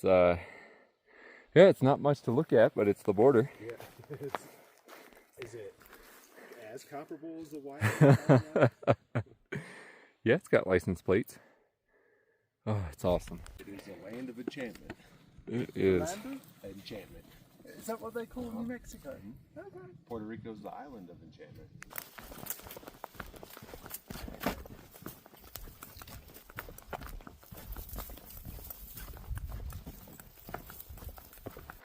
yeah, it's not much to look at, but it's the border. Yeah. Is it as comparable as the wild? Yeah, it's got license plates. Oh, it's awesome. It is a land of enchantment. It is. Land of enchantment. Is that what they call New Mexico? Okay. Puerto Rico's the island of enchantment.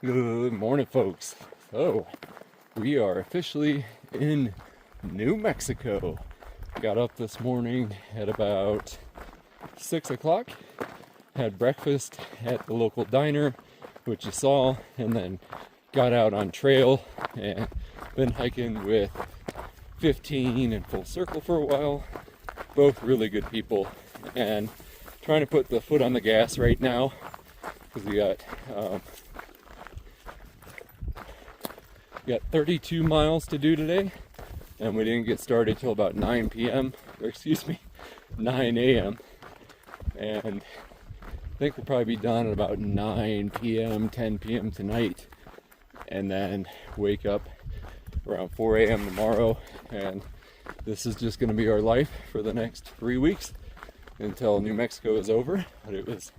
Good morning, folks. So, we are officially in New Mexico. Got up this morning at about 6 o'clock, had breakfast at the local diner, which you saw, and then got out on trail and been hiking with 15 and Full Circle for a while. Both really good people, and trying to put the foot on the gas right now because we got 32 miles to do today, and we didn't get started till about 9 p.m. or excuse me, 9 a.m. and I think we'll probably be done at about 9 p.m., 10 p.m. tonight, and then wake up around 4 a.m. tomorrow, and this is just going to be our life for the next 3 weeks until New Mexico is over. But it was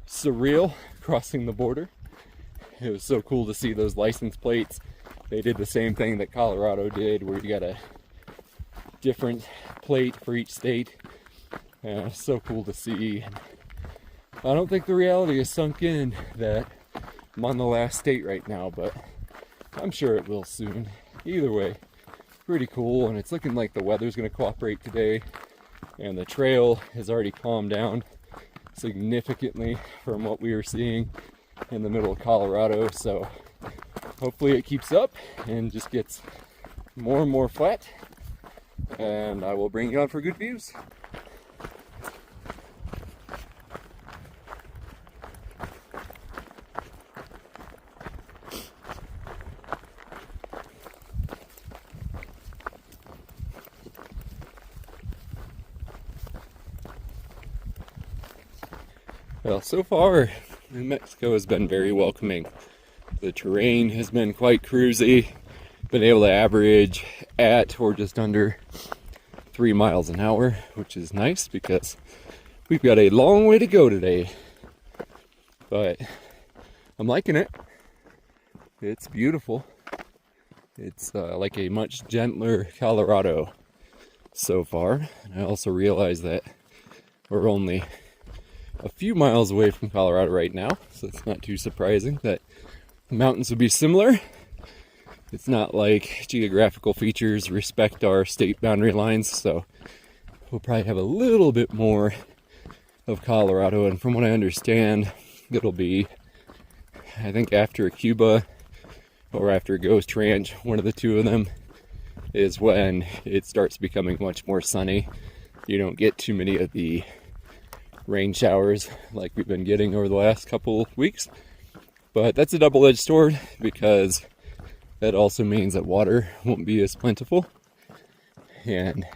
surreal crossing the border. It was so cool to see those license plates. They did the same thing that Colorado did, where you got a different plate for each state. And it's so cool to see. I don't think the reality is sunk in that I'm on the last state right now, but I'm sure it will soon. Either way, pretty cool, and it's looking like the weather's going to cooperate today, and the trail has already calmed down significantly from what we were seeing in the middle of Colorado, so hopefully it keeps up and just gets more and more flat, and I will bring you on for good views. Well, so far, New Mexico has been very welcoming. The terrain has been quite cruisy. Been able to average at or just under 3 miles an hour, which is nice because we've got a long way to go today. But I'm liking it. It's beautiful. It's like a much gentler Colorado so far. And I also realize that we're only a few miles away from Colorado right now, so it's not too surprising that the mountains would be similar. It's not like geographical features respect our state boundary lines, so we'll probably have a little bit more of Colorado, and from what I understand, it'll be, I think after Cuba or after Ghost Ranch, one of the two of them, is when it starts becoming much more sunny. You don't get too many of the rain showers like we've been getting over the last couple weeks, but that's a double-edged sword because that also means that water won't be as plentiful, and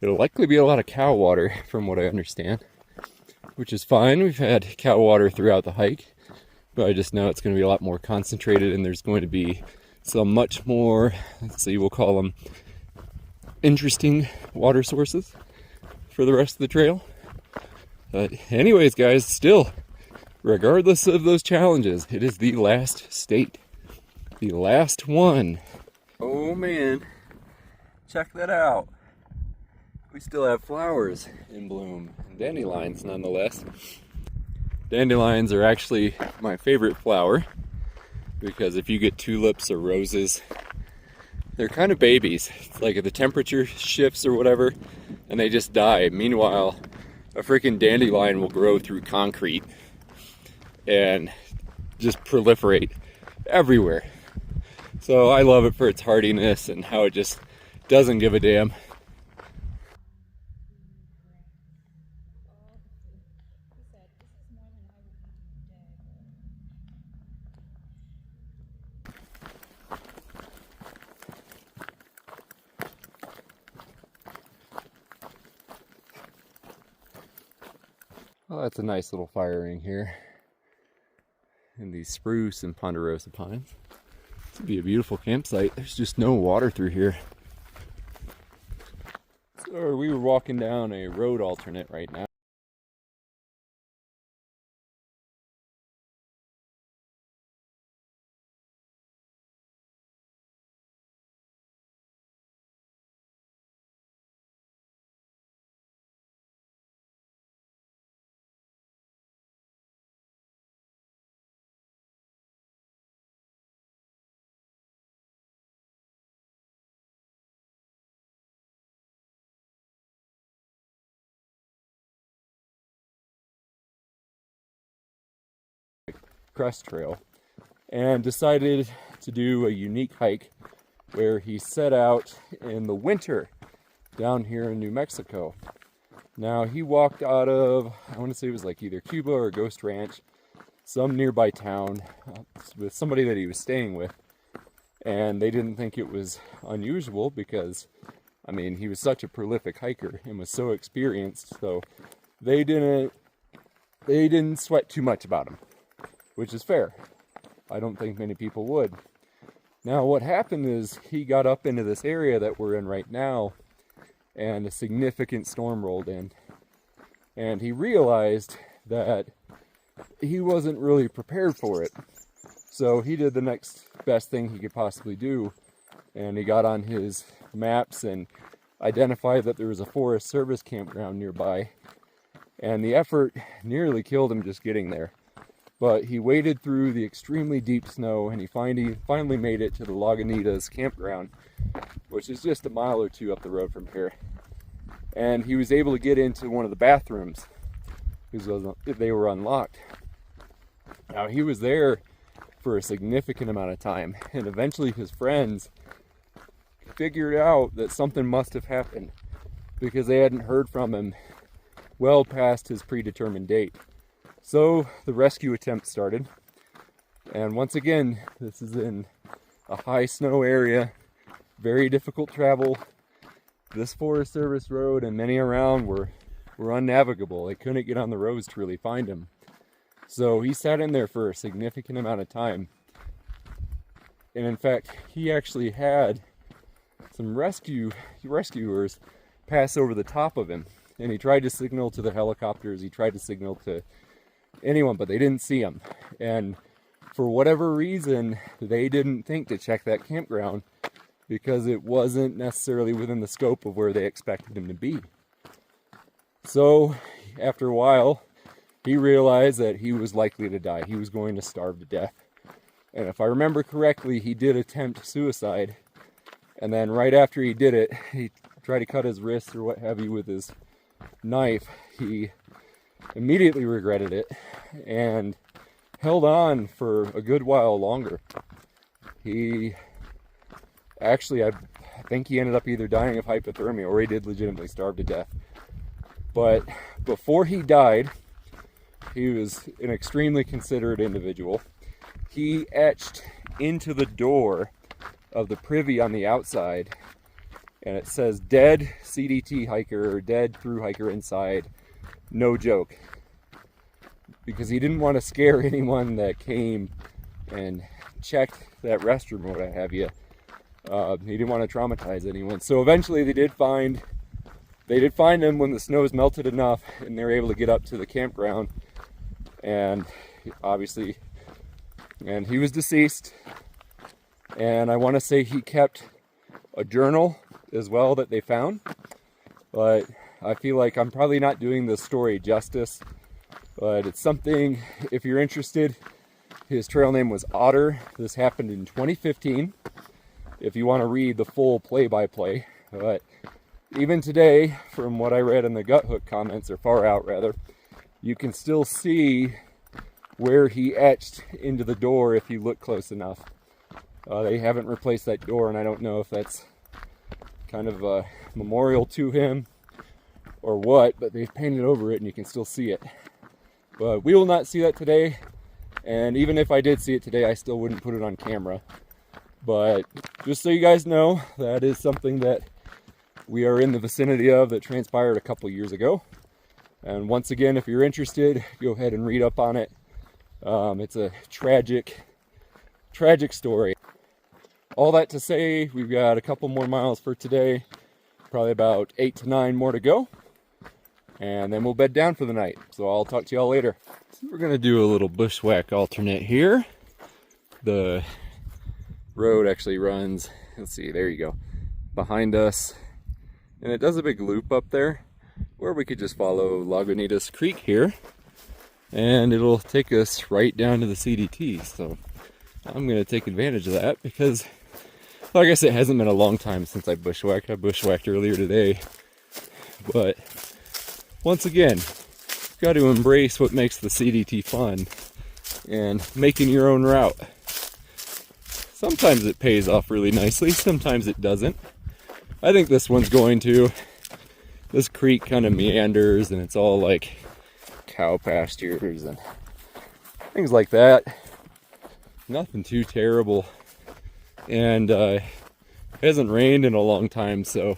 it'll likely be a lot of cow water from what I understand, which is fine. We've had cow water throughout the hike, but I just know it's going to be a lot more concentrated, and there's going to be some much more, let's see, we'll call them interesting water sources for the rest of the trail. But anyways, guys, still, regardless of those challenges, it is the last state. The last one. Oh man, check that out. We still have flowers in bloom. Dandelions, nonetheless. Dandelions are actually my favorite flower because if you get tulips or roses, they're kind of babies. It's like if the temperature shifts or whatever, and they just die. Meanwhile, a freaking dandelion will grow through concrete and just proliferate everywhere. So I love it for its hardiness and how it just doesn't give a damn. Well, that's a nice little fire ring here. in these spruce and ponderosa pines. This would be a beautiful campsite. There's just no water through here. So we were walking down a road alternate right now. Crest Trail, and decided to do a unique hike where he set out in the winter down here in New Mexico. Now he walked out of, I want to say it was like either Cuba or Ghost Ranch, some nearby town, with somebody that he was staying with, and they didn't think it was unusual because, I mean, he was such a prolific hiker and was so experienced, so they didn't sweat too much about him, which is fair. I don't think many people would. Now what happened is he got up into this area that we're in right now, and a significant storm rolled in. And he realized that he wasn't really prepared for it. So he did the next best thing he could possibly do, and he got on his maps and identified that there was a Forest Service campground nearby. And the effort nearly killed him just getting there. But he waded through the extremely deep snow, and he finally made it to the Lagunitas campground, which is just a mile or two up the road from here. And he was able to get into one of the bathrooms because they were unlocked. Now he was there for a significant amount of time, and eventually his friends figured out that something must have happened because they hadn't heard from him well past his predetermined date. So the rescue attempt started, and once again, this is in a high snow area, very difficult travel. This Forest Service road and many around were unnavigable. They couldn't get on the roads to really find him. So he sat in there for a significant amount of time. And in fact, he actually had some rescuers pass over the top of him. And he tried to signal to the helicopters, he tried to signal to anyone, but they didn't see him. And for whatever reason, they didn't think to check that campground because it wasn't necessarily within the scope of where they expected him to be. So after a while, he realized that he was likely to die. He was going to starve to death. And if I remember correctly, he did attempt suicide. And then right after he did it, he tried to cut his wrist or what have you with his knife. He immediately regretted it and held on for a good while longer. He actually, I think he ended up either dying of hypothermia or he did legitimately starve to death. But before he died, he was an extremely considerate individual. He etched into the door of the privy on the outside, and it says dead CDT hiker or dead through hiker inside, no joke. Because he didn't want to scare anyone that came and checked that restroom or what have you. He didn't want to traumatize anyone. So eventually they did find him when the snows melted enough and they were able to get up to the campground. And obviously, and he was deceased. And I want to say he kept a journal as well that they found. But I feel like I'm probably not doing this story justice. But it's something, if you're interested, his trail name was Otter. This happened in 2015. If you want to read the full play-by-play. But even today, from what I read in the Gut Hook comments, or Far Out rather, you can still see where he etched into the door if you look close enough. They haven't replaced that door, and I don't know if that's kind of a memorial to him or what, but they've painted over it and you can still see it. But we will not see that today, and even if I did see it today, I still wouldn't put it on camera. But just so you guys know, that is something that we are in the vicinity of that transpired a couple years ago. And once again, if you're interested, go ahead and read up on it. It's a tragic story. All that to say, we've got a couple more miles for today, probably about 8 to 9 more to go, and then we'll bed down for the night. So I'll talk to y'all later. So we're gonna do a little bushwhack alternate here. The road actually runs, let's see, there you go, behind us, and it does a big loop up there where we could just follow Lagunitas Creek here, and it'll take us right down to the CDT. So I'm gonna take advantage of that because, well, I guess it hasn't been a long time since I bushwhacked. I bushwhacked earlier today, but once again, got to embrace what makes the CDT fun and making your own route. Sometimes it pays off really nicely, sometimes it doesn't. I think this one's going to. This creek kind of meanders and it's all like cow pastures and things like that. Nothing too terrible. And it hasn't rained in a long time, so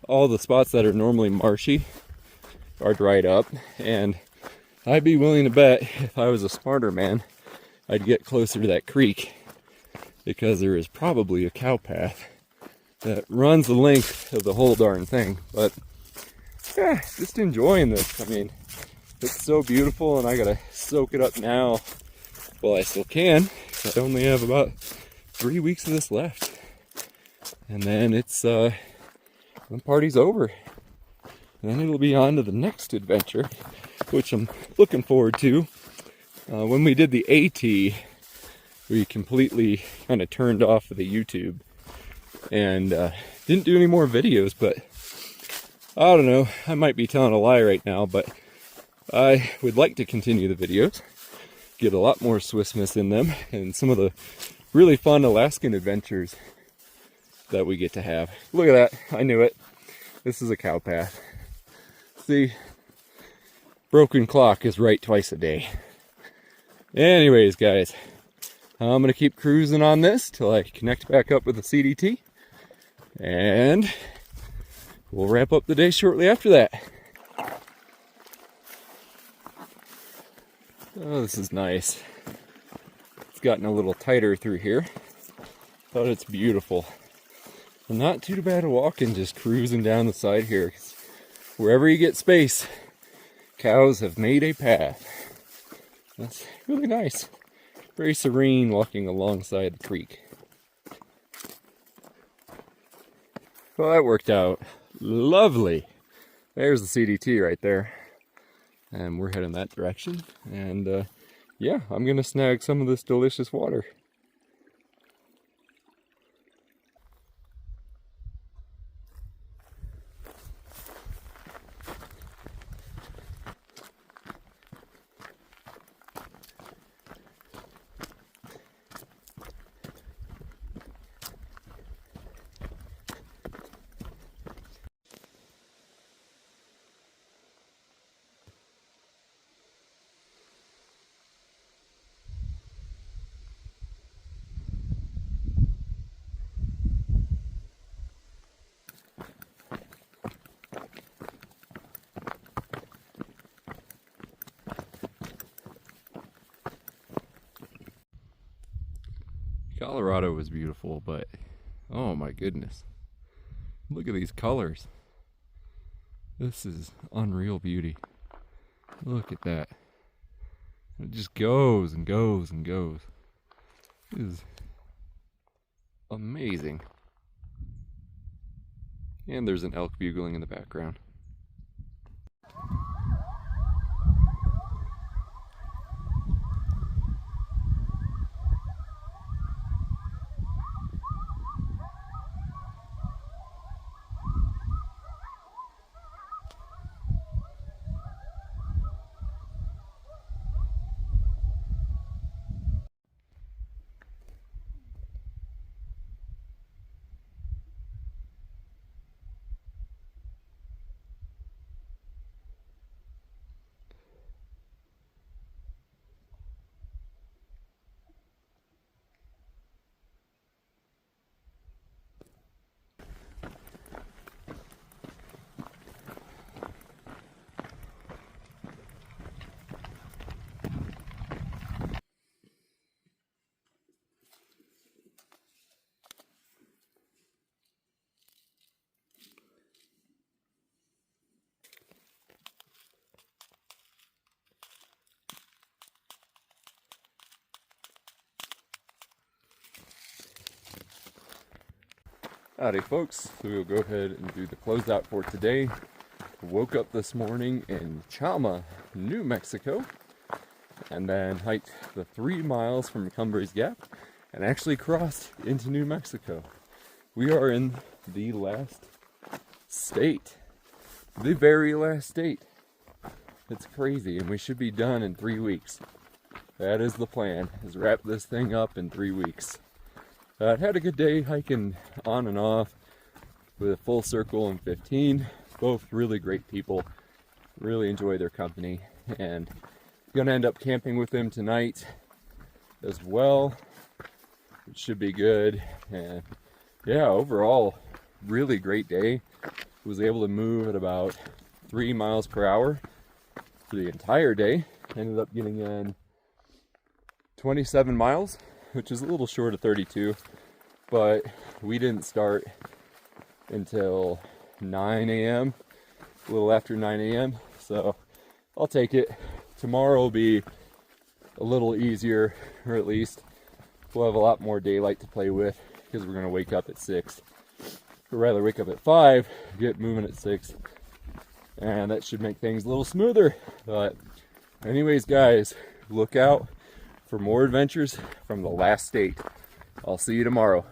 all the spots that are normally marshy are dried up. And I'd be willing to bet, if I was a smarter man, I'd get closer to that creek, because there is probably a cow path that runs the length of the whole darn thing. But yeah, just enjoying this. I mean, it's so beautiful, and I gotta soak it up now while I still can. I only have about 3 weeks of this left, and then it's the party's over, and then it'll be on to the next adventure, which I'm looking forward to. When we did the AT, we completely kind of turned off of the YouTube and didn't do any more videos. But I don't know, I might be telling a lie right now, but I would like to continue the videos, get a lot more Swissmas in them, and some of the really fun Alaskan adventures that we get to have. Look at that, I knew it. This is a cow path. See, broken clock is right twice a day. Anyways, guys, I'm gonna keep cruising on this till I connect back up with the CDT, and we'll wrap up the day shortly after that. Oh, this is nice. It's gotten a little tighter through here, but it's beautiful. And not too bad a walking, just cruising down the side here, 'cause wherever you get space, cows have made a path. That's really nice. Very serene walking alongside the creek. Well, that worked out lovely. There's the CDT right there. And we're heading that direction. And yeah, I'm gonna snag some of this delicious water. Colorado was beautiful, but oh my goodness, look at these colors. This is unreal beauty. Look at that. It just goes and goes and goes. It is amazing. And there's an elk bugling in the background. Howdy folks, so we'll go ahead and do the closeout for today. Woke up this morning in Chama, New Mexico, and then hiked the 3 miles from Cumbres Gap and actually crossed into New Mexico. We are in the last state, the very last state. It's crazy, and we should be done in 3 weeks. That is the plan, is wrap this thing up in 3 weeks. I had a good day hiking on and off with Full Circle and 15. Both really great people. Really enjoy their company. And gonna end up camping with them tonight as well. It should be good. And yeah, overall, really great day. Was able to move at about 3 miles per hour for the entire day. Ended up getting in 27 miles, which is a little short of 32, but we didn't start until 9 a.m., a little after 9 a.m., so I'll take it. Tomorrow will be a little easier, or at least we'll have a lot more daylight to play with, because we're going to wake up at 6. Or rather, wake up at 5, get moving at 6, and that should make things a little smoother. But anyways, guys, look out for more adventures from the last state. I'll see you tomorrow.